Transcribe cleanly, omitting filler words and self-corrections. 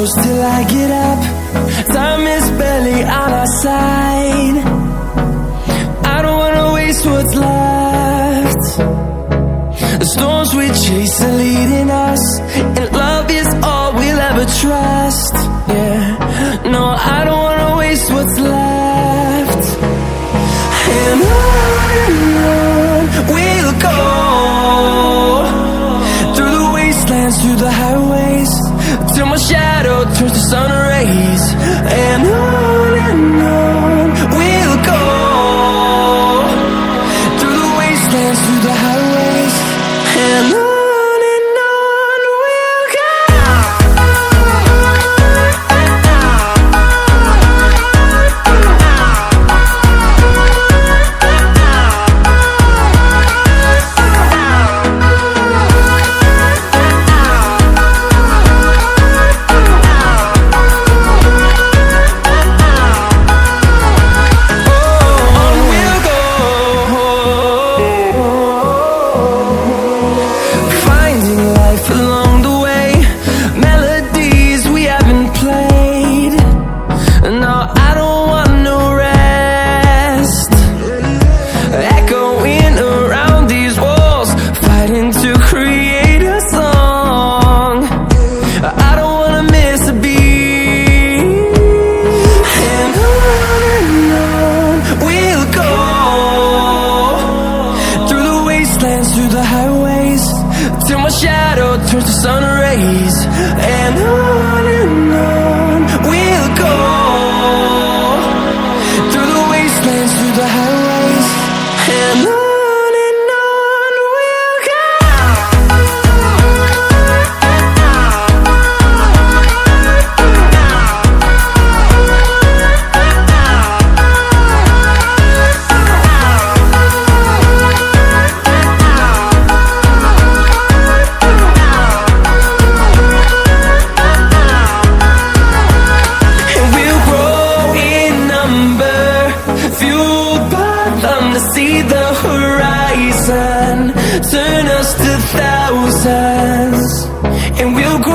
close till I get up. Time is barely on our side. I don't wanna waste what's left. The storms we chase are leading us, and love is all we'll ever trust. Yeah, no, I don't wanna waste what's left. And on we'll go, through the wastelands, through the highways, till my shadow turns to sun rays. And on we'll go, through the wastelands, through the highways, and on we'll go. Through the highways, till my shadow turns to sun rays. And on we'll go, through the wastelands, through the highways, and on we'll go. See the horizon turn us to thousands, and we'll grow.